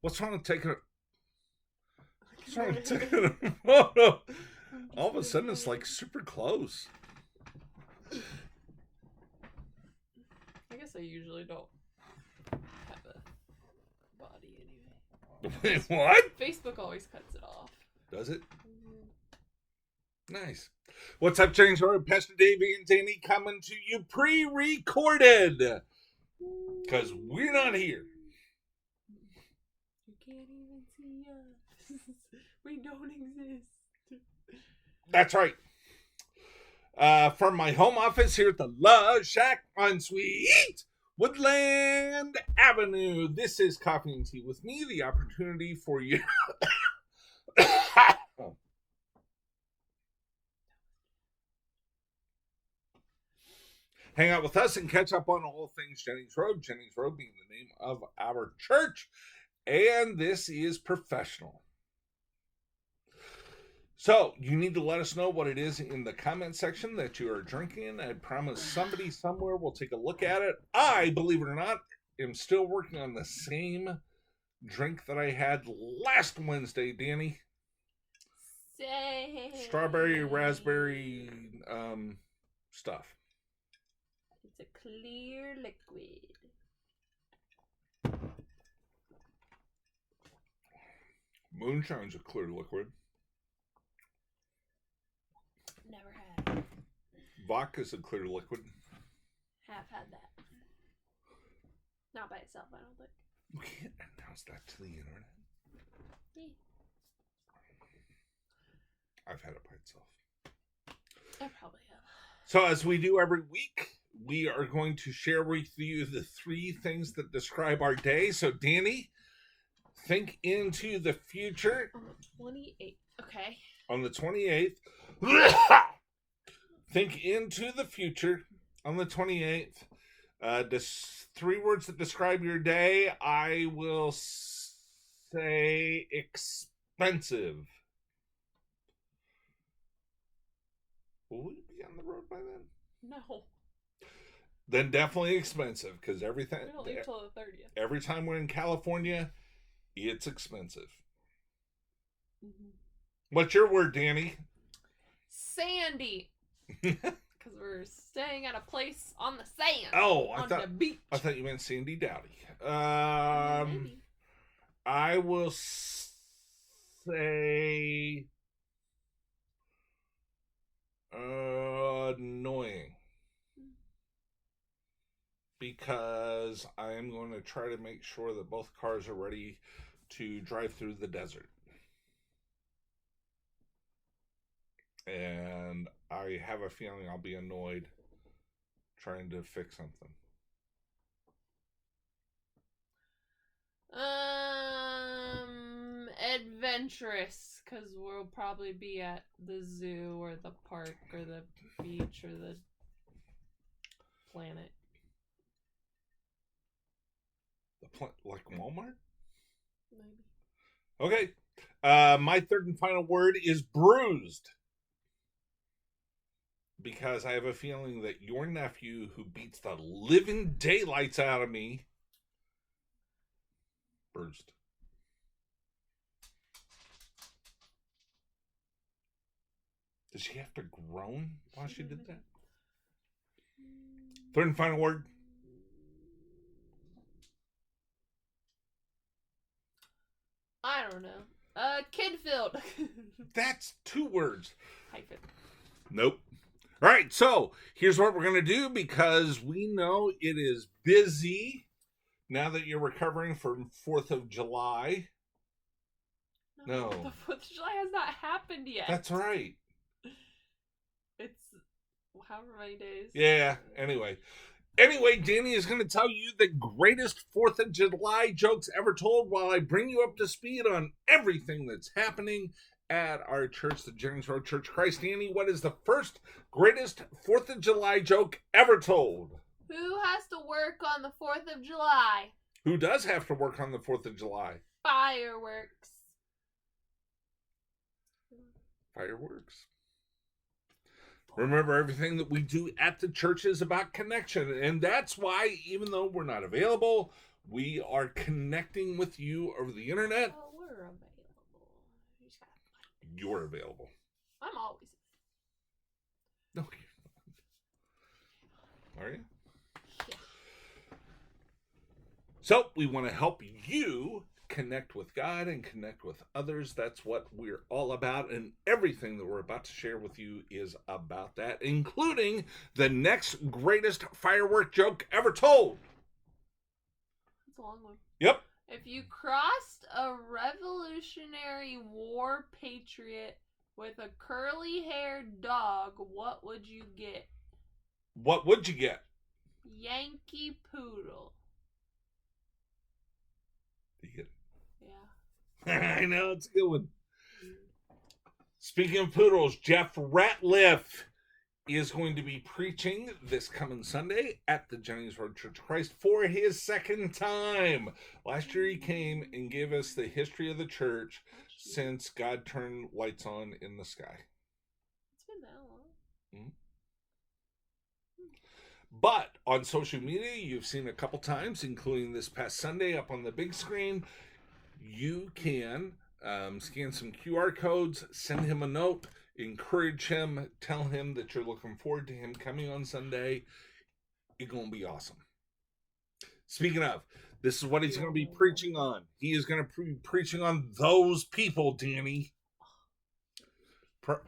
What's wrong with taking a photo? All of a sudden, it's like super close. I guess I usually don't have a body anyway. Wait, what? Facebook always cuts it off. Does it? Nice. What's up, James Road? Pastor Dave and Dani coming to you pre-recorded. Because we're not here. You can't even see us. We don't exist. That's right. From my home office here at the Love Shack on Sweet Woodland Avenue, this is Coffee and Tea with me, the opportunity for you. Hang out with us and catch up on all things Jennings Road. Jennings Road being the name of our church. And this is professional. So, you need to let us know what it is in the comment section that you are drinking. I promise somebody somewhere will take a look at it. I, believe it or not, am still working on the same drink that I had last Wednesday, Dani. Say. Strawberry, raspberry stuff. It's a clear liquid. Moonshine's a clear liquid. Never had. Vodka's a clear liquid. Have had that. Not by itself, I don't think. You can't announce that to the internet. Yeah. I've had it by itself. I probably have. So as we do every week, we are going to share with you the 3 things that describe our day. So Dani, think into the future. On the 28th. Okay. On the 28th. Think into the future on the 28th. 3 words that describe your day. I will say expensive. Will we be on the road by then? No. Then definitely expensive, because everything. We don't leave till the 30th. Every time we're in California, it's expensive. Mm-hmm. What's your word, Dani? Sandy. Because we're staying at a place on the sand. Oh, on the beach. I thought you meant Sandy Dowdy. Maybe. I will say annoying, because I am going to try to make sure that both cars are ready to drive through the desert. And I have a feeling I'll be annoyed trying to fix something. Adventurous, because we'll probably be at the zoo or the park or the beach or the planet. Like Walmart? Maybe. Okay. My third and final word is bruised. Because I have a feeling that your nephew, who beats the living daylights out of me, bruised. Does she have to groan while she did that? Third and final word. I don't know. Kid-filled. That's 2 words. Hyphen. Nope. All right, so here's what we're going to do, because we know it is busy now that you're recovering from 4th of July. No. The 4th of July has not happened yet. That's right. It's however many days. Yeah, anyway, Dani is going to tell you the greatest 4th of July jokes ever told while I bring you up to speed on everything that's happening at our church, the Jennings Road Church of Christ. Dani, what is the first greatest 4th of July joke ever told? Who has to work on the 4th of July? Who does have to work on the 4th of July? Fireworks. Fireworks. Remember, everything that we do at the church is about connection. And that's why, even though we're not available, We are connecting with you over the internet. Oh, we're available. You just gotta find it. You're available. I'm always. No. Are you? Yeah. So we want to help you connect with God and connect with others. That's what we're all about, and everything that we're about to share with you is about that, including the next greatest firework joke ever told. It's a long one. Yep. If you crossed a Revolutionary War patriot with a curly-haired dog, what would you get? What would you get? Yankee Poodle. You get Yeah. I know, it's a good one. Speaking of poodles, Jeff Ratliff is going to be preaching this coming Sunday at the Jennings Road Church of Christ for his second time. Last year he came and gave us the history of the church since God turned lights on in the sky. It's been that long. Mm-hmm. But on social media, you've seen a couple times, including this past Sunday up on the big screen. You can scan some QR codes, send him a note, encourage him, tell him that you're looking forward to him coming on Sunday. It's going to be awesome. Speaking of, this is what he's going to be preaching on. He is going to be preaching on those people, Dani.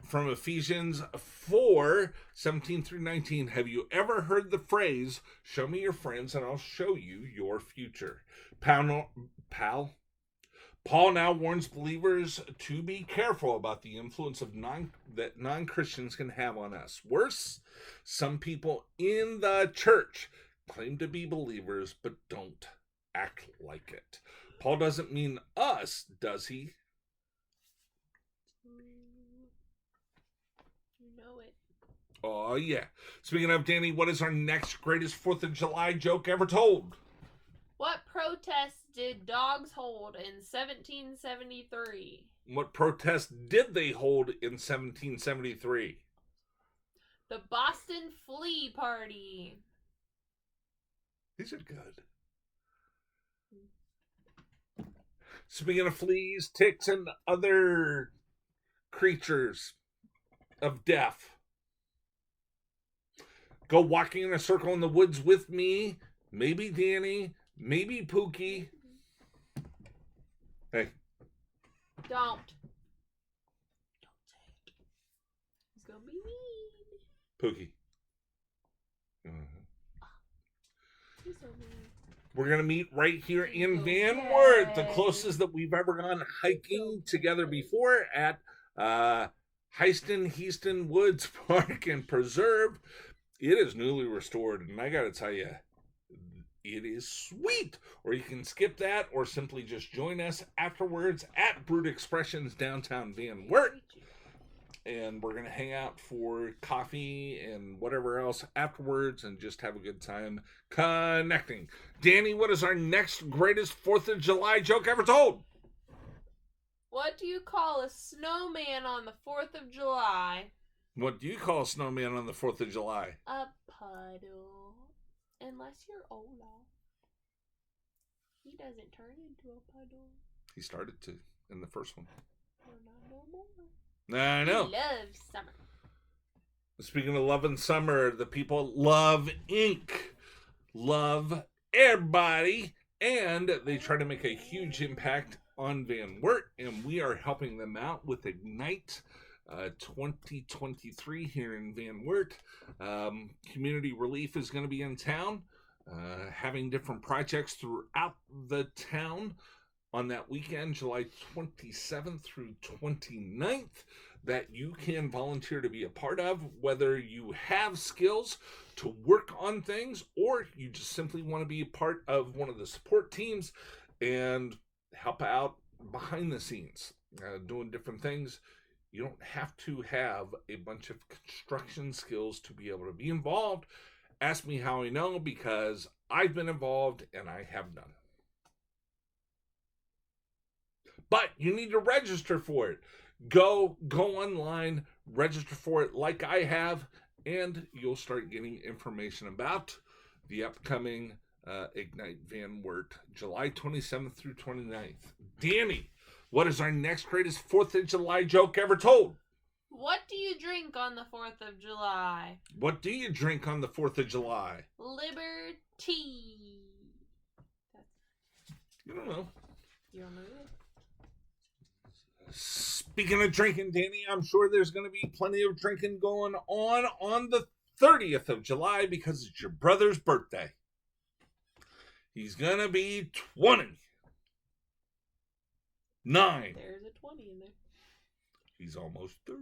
From Ephesians 4:17-19. Have you ever heard the phrase, show me your friends and I'll show you your future? Paul now warns believers to be careful about the influence of non-Christians can have on us. Worse, some people in the church claim to be believers but don't act like it. Paul doesn't mean us, does he? You know it. Oh, yeah. Speaking of, Dani, what is our next greatest 4th of July joke ever told? What protests did dogs hold in 1773? What protests did they hold in 1773? The Boston Flea Party. These are good. Speaking of fleas, ticks, and other creatures of death, go walking in a circle in the woods with me. Maybe Dani, maybe Pookie. Hey. Don't say it. He's gonna be mean. Pookie. He's so mean. We're going to meet right here in Van Wert, the closest that we've ever gone hiking together before at Heaston Woods Park and Preserve. It is newly restored, and I got to tell you, it is sweet. Or you can skip that or simply just join us afterwards at Brute Expressions downtown Van Wert. And we're going to hang out for coffee and whatever else afterwards and just have a good time connecting. Dani, what is our next greatest 4th of July joke ever told? What do you call a snowman on the 4th of July? What do you call a snowman on the 4th of July? A puddle. Unless you're Olaf. He doesn't turn into a puddle. He started to in the first one. Or not no more. I know. He loves summer. Speaking of love and summer, the people love ink, love everybody, and they try to make a huge impact on Van Wert, and we are helping them out with Ignite 2023 here in Van Wert. Community Relief is going to be in town, having different projects throughout the town on that weekend, July 27th through 29th, that you can volunteer to be a part of, whether you have skills to work on things or you just simply want to be a part of one of the support teams and help out behind the scenes, doing different things. You don't have to have a bunch of construction skills to be able to be involved. Ask me how I know, because I've been involved and I have done. But you need to register for it. Go online, register for it like I have, and you'll start getting information about the upcoming Ignite Van Wert, July 27th through 29th. Dani, what is our next greatest 4th of July joke ever told? What do you drink on the 4th of July? What do you drink on the 4th of July? Liberty. You don't know. You don't know it? Speaking of drinking, Dani, I'm sure there's going to be plenty of drinking going on the 30th of July because it's your brother's birthday. He's going to be 29. There's a 20 in there. He's almost 30.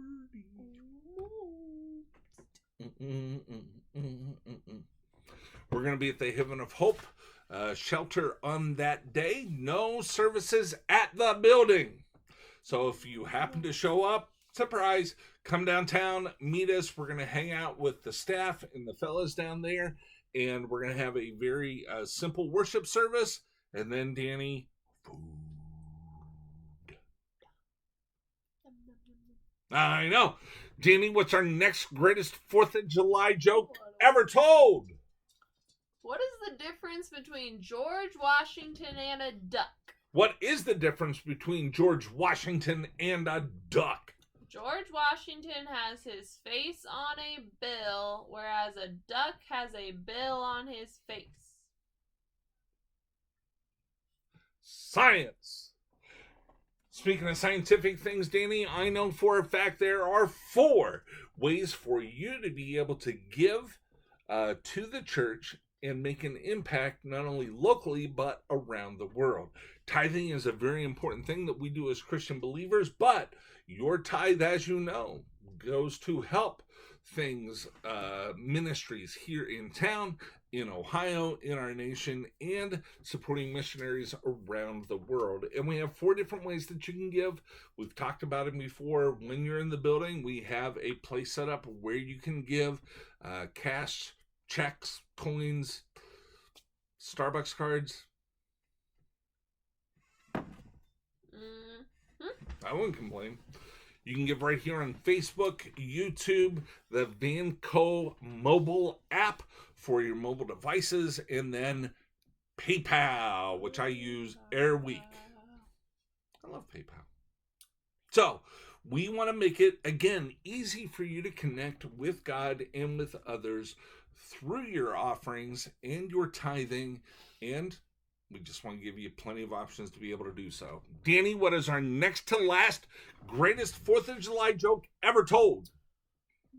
We're going to be at the Haven of Hope shelter on that day. No services at the building. So if you happen to show up, surprise, come downtown, meet us. We're going to hang out with the staff and the fellas down there. And we're going to have a very simple worship service. And then, Dani, food. I know. Dani, what's our next greatest 4th of July joke ever told? What is the difference between George Washington and a duck? What is the difference between George Washington and a duck? George Washington has his face on a bill, whereas a duck has a bill on his face. Science. Speaking of scientific things, Dani, I know for a fact there are 4 ways for you to be able to give to the church and make an impact not only locally but around the world. Tithing is a very important thing that we do as Christian believers, but your tithe, as you know, goes to help things, ministries here in town, in Ohio, in our nation, and supporting missionaries around the world. And we have 4 different ways that you can give. We've talked about it before. When you're in the building, we have a place set up where you can give cash, checks, coins, Starbucks cards. I wouldn't complain. You can give right here on Facebook, YouTube, the Vanco mobile app for your mobile devices, and then PayPal, which I use every week. I love PayPal. So, we want to make it, again, easy for you to connect with God and with others through your offerings and your tithing, and we just want to give you plenty of options to be able to do so. Dani, what is our next to last greatest 4th of July joke ever told?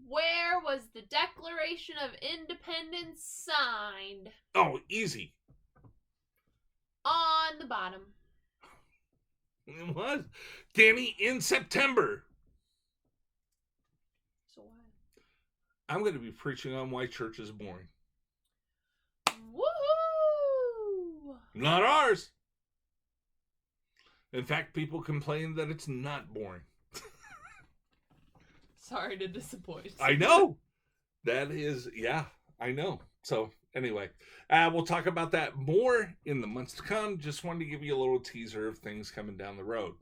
Where was the Declaration of Independence signed? Oh, easy. On the bottom. It was. Dani, in September. So why? I'm going to be preaching on why church is boring. Woohoo! Not ours. In fact, people complain that it's not boring. Sorry to disappoint. I know. That is, yeah, I know. So, anyway, we'll talk about that more in the months to come. Just wanted to give you a little teaser of things coming down the road.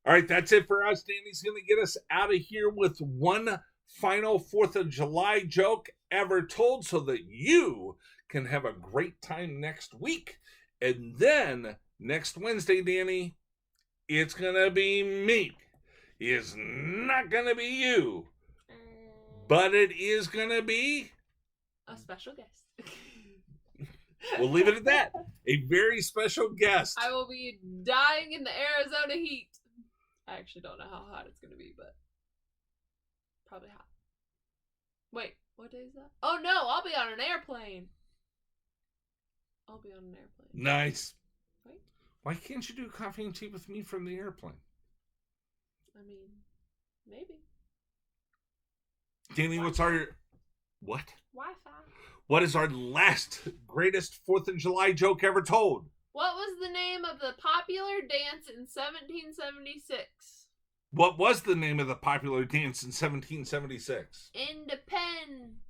All right, that's it for us. Dani's going to get us out of here with one final 4th of July joke ever told so that you can have a great time next week. And then next Wednesday, Dani, it's going to be me. It's not going to be you. But it is going to be a special guest. We'll leave it at that. A very special guest. I will be dying in the Arizona heat. I actually don't know how hot it's going to be, but probably hot. Wait, what day is that? Oh no, I'll be on an airplane. I'll be on an airplane. Nice. Wait. Why can't you do coffee and tea with me from the airplane? I mean, maybe. Dani, what's our... What? Wi-Fi. What is our last greatest 4th of July joke ever told? What was the name of the popular dance in 1776? What was the name of the popular dance in 1776? Independence.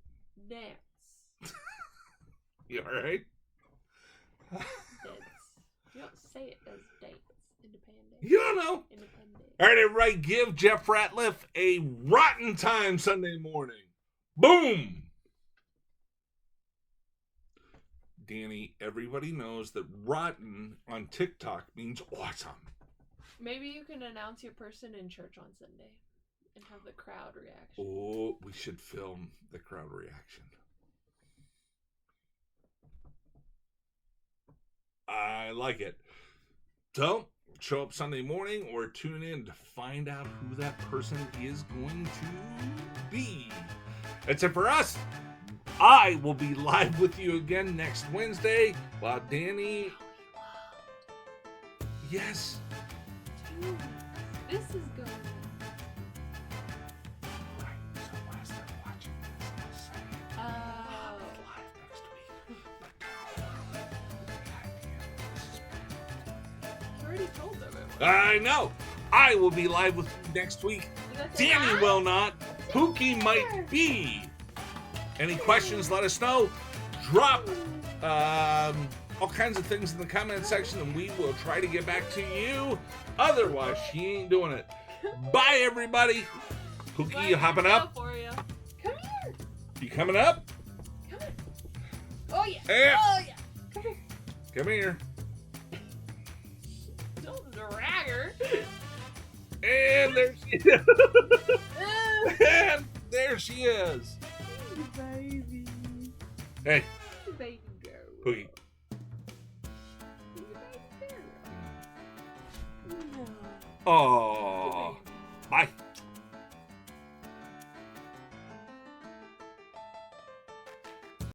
You alright? You don't say it as dance. Independence. You don't know. Independence. Alright, everybody, give Jeff Ratliff a rotten time Sunday morning. Boom! Dani, everybody knows that rotten on TikTok means awesome. Maybe you can announce your person in church on Sunday and have the crowd reaction. Oh, we should film the crowd reaction. I like it. So, show up Sunday morning or tune in to find out who that person is going to be. That's it for us. I will be live with you again next Wednesday while Dani... Yes. Dude, this is good. Right, so when I start watching this, I'll say, I'll be live next week. You already told them it. I know. I will be live with you next week. Dani will not. Pookie might be. Any questions, let us know. Drop all kinds of things in the comment section and we will try to get back to you. Otherwise, she ain't doing it. Bye, everybody. Pookie, you hopping up? For you. Come here. You coming up? Come here. Oh, yeah. Yeah. Oh, yeah. Come here. Come here. Don't drag her. And there she is. And there she is. Baby. Hey, Baby girl. Pookie. Baby girl. No. Oh.